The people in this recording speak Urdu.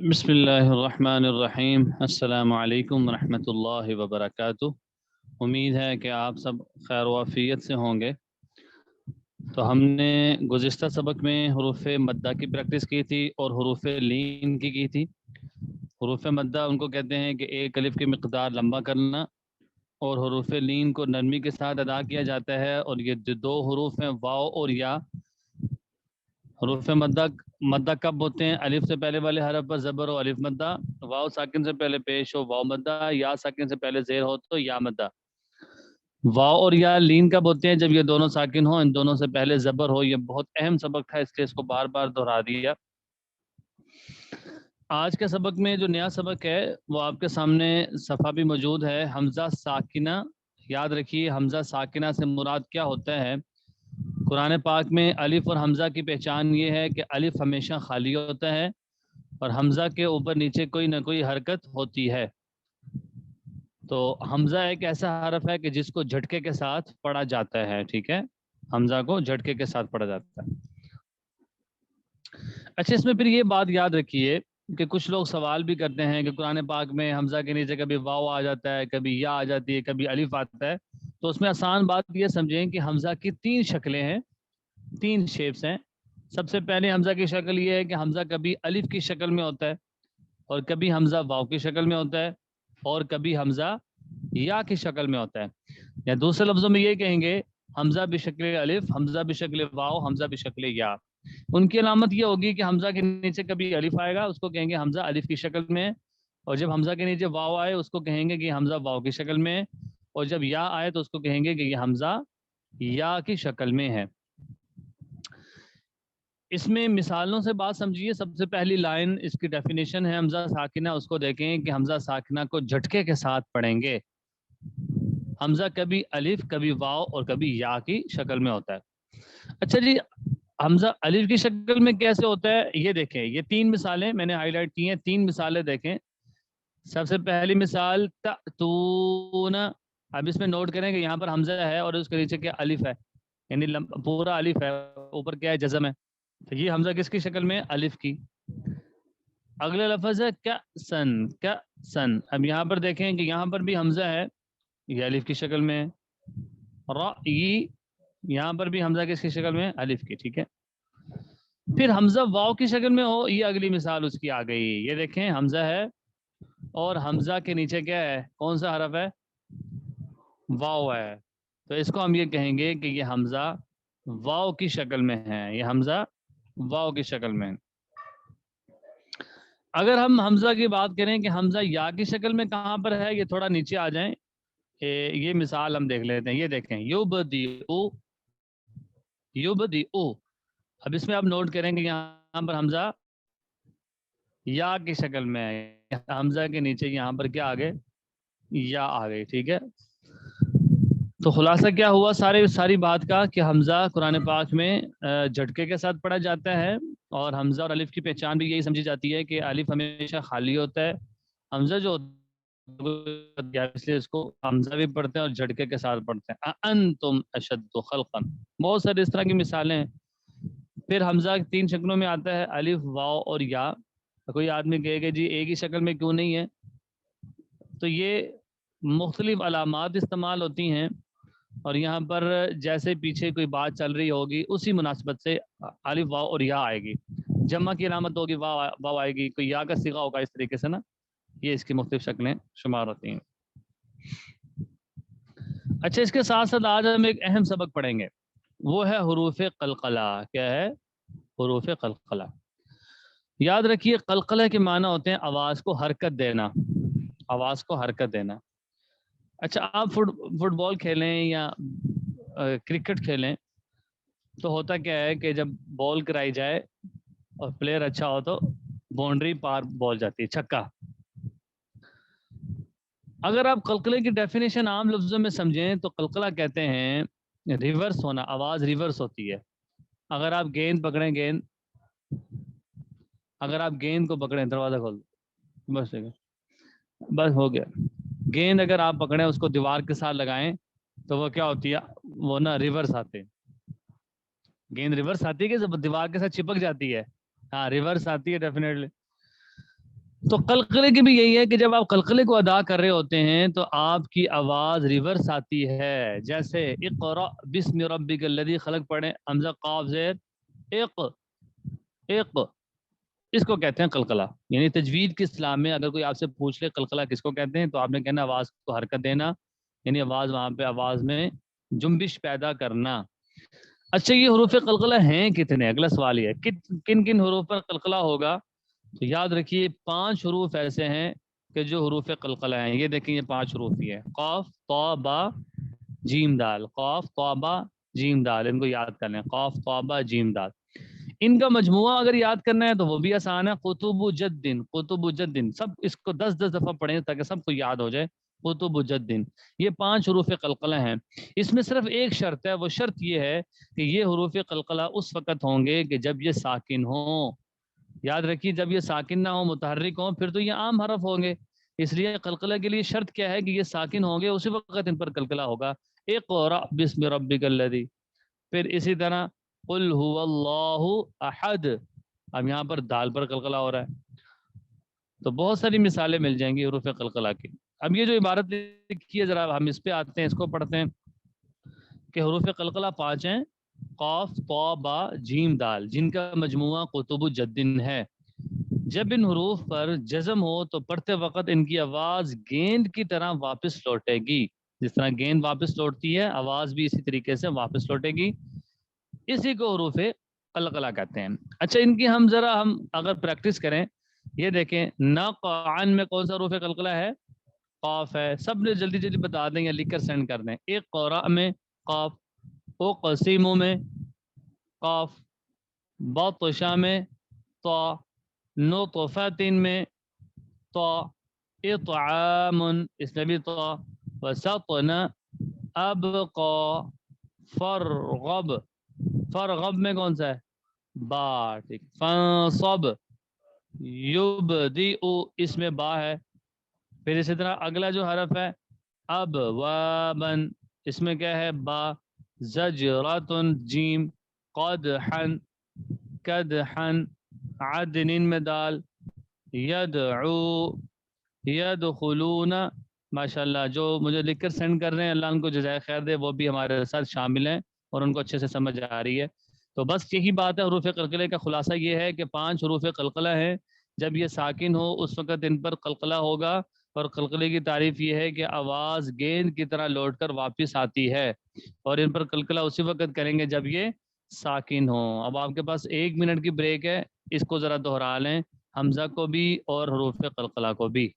بسم اللہ الرحمن الرحیم۔ السلام علیکم ورحمۃ اللہ وبرکاتہ۔ امید ہے کہ آپ سب خیر و عافیت سے ہوں گے۔ تو ہم نے گزشتہ سبق میں حروف مدہ کی پریکٹس کی تھی اور حروف لین کی تھی۔ حروف مدہ ان کو کہتے ہیں کہ ایک الف کی مقدار لمبا کرنا، اور حروف لین کو نرمی کے ساتھ ادا کیا جاتا ہے۔ اور یہ جو دو حروف ہیں واو اور یا، حروف مدہ کب ہوتے ہیں؟ الف سے پہلے والے حرف پر زبر ہو الف مدہ، واو ساکن سے پہلے پیش ہو واو مدہ، یا ساکن سے پہلے زیر ہو تو یا مدہ۔ واو اور یا لین کب ہوتے ہیں؟ جب یہ دونوں ساکن ہوں، ان دونوں سے پہلے زبر ہو۔ یہ بہت اہم سبق تھا، اس لیے اس کو بار بار دہرا دیا۔ آج کے سبق میں جو نیا سبق ہے وہ آپ کے سامنے صفحہ بھی موجود ہے۔ حمزہ ساکنہ، یاد رکھیے حمزہ ساکنہ سے مراد کیا ہوتا ہے۔ قرآن پاک میں الف اور حمزہ کی پہچان یہ ہے کہ الف ہمیشہ خالی ہوتا ہے اور حمزہ کے اوپر نیچے کوئی نہ کوئی حرکت ہوتی ہے۔ تو حمزہ ایک ایسا حرف ہے کہ جس کو جھٹکے کے ساتھ پڑھا جاتا ہے، ٹھیک ہے، حمزہ کو جھٹکے کے ساتھ پڑھا جاتا ہے۔ اچھا، اس میں پھر یہ بات یاد رکھیے کہ کچھ لوگ سوال بھی کرتے ہیں کہ قرآن پاک میں حمزہ کے نیچے کبھی واو آ جاتا ہے، کبھی یا آ جاتی ہے، کبھی الف آتا ہے۔ تو اس میں آسان بات یہ سمجھیں کہ حمزہ کی تین شکلیں ہیں، تین شیپس ہیں۔ سب سے پہلے حمزہ کی شکل یہ ہے کہ حمزہ کبھی الف کی شکل میں ہوتا ہے، اور کبھی حمزہ واو کی شکل میں ہوتا ہے، اور کبھی حمزہ یا کی شکل میں ہوتا ہے۔ یا دوسرے لفظوں میں یہ کہیں گے حمزہ بشکل الف، حمزہ بشکل واو، حمزہ بشکل یا۔ ان کی علامت یہ ہوگی کہ حمزہ کے نیچے کبھی الف آئے گا، اس کو کہیں گے حمزہ الف کی شکل میں، اور جب حمزہ کے نیچے واو آئے اس کو کہیں گے کہ یہ حمزہ واو کی شکل میں، اور جب یا آئے تو اس کو کہیں گے کہ یہ حمزہ یا کی شکل میں ہے۔ اس میں مثالوں سے بات سمجھیے۔ سب سے پہلی لائن اس کی ڈیفینیشن ہے حمزہ ساکنہ، اس کو دیکھیں کہ حمزہ ساکنہ کو جھٹکے کے ساتھ پڑھیں گے۔ حمزہ کبھی الف، کبھی واو اور کبھی یا کی شکل میں ہوتا ہے۔ اچھا جی، حمزہ الف کی شکل میں کیسے ہوتا ہے یہ دیکھیں۔ یہ تین مثالیں میں نے ہائی لائٹ کی ہیں، تین مثالیں دیکھیں۔ سب سے پہلی مثال تأتون۔ اب اس میں نوٹ کریں کہ یہاں پر حمزہ ہے اور اس کے نیچے کیا الف ہے، یعنی پورا الف ہے، اوپر کیا ہے جزم ہے۔ تو یہ حمزہ کس کی شکل میں؟ الف کی۔ اگلا لفظ ہے کأسن، کأسن۔ اب یہاں پر دیکھیں کہ یہاں پر بھی حمزہ ہے، یہ الف کی شکل میں۔ رأی، یہاں پر بھی حمزہ کس کی شکل میں؟ الف کی، ٹھیک ہے۔ پھر حمزہ واو کی شکل میں ہو، یہ اگلی مثال اس کی آ گئی۔ یہ دیکھیں حمزہ ہے اور حمزہ کے نیچے کیا ہے؟ کون سا حرف ہے؟ واو ہے۔ تو اس کو ہم یہ کہیں گے کہ یہ حمزہ واو کی شکل میں ہے، یہ حمزہ واو کی شکل میں۔ اگر ہم حمزہ کی بات کریں کہ حمزہ یا کی شکل میں کہاں پر ہے، یہ تھوڑا نیچے آ جائیں، یہ مثال ہم دیکھ لیتے ہیں۔ یہ دیکھیں یبدئ، یبدئ۔ اب اس میں آپ نوٹ کریں کہ یہاں پر حمزہ یا کی شکل میں ہے، حمزہ کے نیچے یہاں پر کیا آگے؟ یا آ گئی، ٹھیک ہے۔ تو خلاصہ کیا ہوا ساری بات کا کہ حمزہ قرآن پاک میں جھٹکے کے ساتھ پڑھا جاتا ہے، اور حمزہ اور الف کی پہچان بھی یہی سمجھی جاتی ہے کہ الف ہمیشہ خالی ہوتا ہے، حمزہ جو اس لیے اس کو حمزہ بھی پڑھتے ہیں اور جھٹکے کے ساتھ پڑھتے ہیں۔ انتم اشد خلقا، بہت ساری اس طرح کی مثالیں ہیں۔ پھر حمزہ تین شکلوں میں آتا ہے، الف، واو اور یا۔ کوئی آدمی کہے کہ جی ایک ہی شکل میں کیوں نہیں ہے؟ تو یہ مختلف علامات استعمال ہوتی ہیں، اور یہاں پر جیسے پیچھے کوئی بات چل رہی ہوگی اسی مناسبت سے الف، واو اور یا آئے گی۔ جمع کی علامت ہوگی واو آئے گی، کوئی یا کا صیغہ ہوگا، اس طریقے سے نا، یہ اس کی مختلف شکلیں شمار ہوتی ہیں۔ اچھا، اس کے ساتھ ساتھ آج ہم ایک اہم سبق پڑھیں گے، وہ ہے حروف قلقلہ۔ کیا ہے؟ حروف قلقلہ۔ یاد رکھیے قلقلہ کے معنی ہوتے ہیں آواز کو حرکت دینا، آواز کو حرکت دینا۔ اچھا، آپ فٹ بال کھیلیں یا کرکٹ کھیلیں تو ہوتا کیا ہے کہ جب بال کرائی جائے اور پلیئر اچھا ہو تو باؤنڈری پار بال جاتی ہے، چھکا۔ اگر آپ قلقلے کی ڈیفینیشن عام لفظوں میں سمجھیں تو قلقلہ کہتے ہیں ریورس ہونا، آواز ریورس ہوتی ہے۔ اگر آپ گیند پکڑیں، اگر آپ گیند کو پکڑیں، دروازہ کھول دو، بس ہو گیا۔ گیند اگر آپ پکڑیں اس کو دیوار کے ساتھ لگائیں تو وہ کیا ہوتی ہے؟ وہ نا ریورس آتے، گیند ریورس آتی ہے کہ دیوار کے ساتھ چپک جاتی ہے؟ ہاں، ریورس آتی ہے ڈیفینیٹلی۔ تو قلقلے کی بھی یہی ہے کہ جب آپ قلقلے کو ادا کر رہے ہوتے ہیں تو آپ کی آواز ریورس آتی ہے، جیسے اقرأ بسم ربک الذی خلق پڑھیں، حمزہ قاف زیر اق، اق، اس کو کہتے ہیں قلقلہ۔ یعنی تجوید کی اصطلاح میں اگر کوئی آپ سے پوچھ لے قلقلہ کس کو کہتے ہیں تو آپ نے کہنا آواز کو حرکت دینا، یعنی آواز وہاں پہ آواز میں جنبش پیدا کرنا۔ اچھا یہ حروف قلقلہ ہیں کتنے؟ اگلا سوال یہ ہے کن کن حروف پر قلقلہ ہوگا؟ تو یاد رکھیے 5 حروف ایسے ہیں کہ جو حروف قلقلہ ہیں۔ یہ دیکھیں یہ 5 حروف ہی ہے، قاف طا با جیم دال، قاف طا با جیم دال، ان کو یاد کر لیں، قاف طا با جیم دال۔ ان کا مجموعہ اگر یاد کرنا ہے تو وہ بھی آسان ہے، قطب جدن، قطب جدن، سب اس کو 10 دفعہ پڑھیں تاکہ سب کو یاد ہو جائے، قطب جدن۔ یہ 5 حروف قلقلہ ہیں۔ اس میں صرف ایک شرط ہے، وہ شرط یہ ہے کہ یہ حروف قلقلہ اس وقت ہوں گے کہ جب یہ ساکن ہوں۔ یاد رکھیے جب یہ ساکن نہ ہو، متحرک ہوں، پھر تو یہ عام حرف ہوں گے۔ اس لیے قلقلہ کے لیے شرط کیا ہے کہ یہ ساکن ہوں گے، اسی وقت ان پر قلقلہ ہوگا۔ اقرأ بسم ربک الذی، پھر اسی طرح قل هو اللہ احد، اب یہاں پر دال پر قلقلہ ہو رہا ہے۔ تو بہت ساری مثالیں مل جائیں گی حروف قلقلہ کی۔ اب یہ جو عبارت لکھی ہے ذرا ہم اس پہ آتے ہیں، اس کو پڑھتے ہیں کہ حروف قلقلہ 5 ہیں، قاف طا با جیم دال، جن کا مجموعہ قطب جدن ہے۔ جب ان حروف پر جزم ہو تو پڑھتے وقت ان کی آواز گیند کی طرح واپس لوٹے گی، جس طرح گیند واپس لوٹتی ہے آواز بھی اسی طریقے سے واپس لوٹے گی، اسی کو حروف قلقلہ کہتے ہیں۔ اچھا ان کی ہم اگر پریکٹس کریں، یہ دیکھیں نقعن میں کون سا حروف قلقلہ ہے؟ قاف ہے، سب نے جلدی جلدی بتا دیں یا لکھ کر سینڈ کر دیں۔ ایک قرأ میں قاف، او قسیموں میں قاف، بطشہ میں طا، نطفتن میں طا، اطعام اس میں بھی طا، وسطن، ابقا، فرغب، فرغب میں کون سا ہے؟ با، ٹھیک، فانصب، یبدئ اس میں با ہے۔ پھر اسی طرح اگلا جو حرف ہے اب وابن، اس میں کیا ہے؟ با، زجراتن جیم، قدحن، کدحن، عدن میں دال، یدعو، یدخلون۔ ماشاءاللہ جو مجھے لکھ کر سینڈ کر رہے ہیں اللہ ان کو جزائے خیر دے، وہ بھی ہمارے ساتھ شامل ہیں اور ان کو اچھے سے سمجھ آ رہی ہے۔ تو بس یہی بات ہے، حروف قلقلے کا خلاصہ یہ ہے کہ 5 حروف قلقلہ ہیں، جب یہ ساکن ہو اس وقت ان پر قلقلہ ہوگا، اور قلقلے کی تعریف یہ ہے کہ آواز گیند کی طرح لوٹ کر واپس آتی ہے، اور ان پر قلقلہ اسی وقت کریں گے جب یہ ساکن ہو۔ اب آپ کے پاس 1 منٹ کی بریک ہے، اس کو ذرا دہرا لیں، حمزہ کو بھی اور حروف قلقلہ کو بھی۔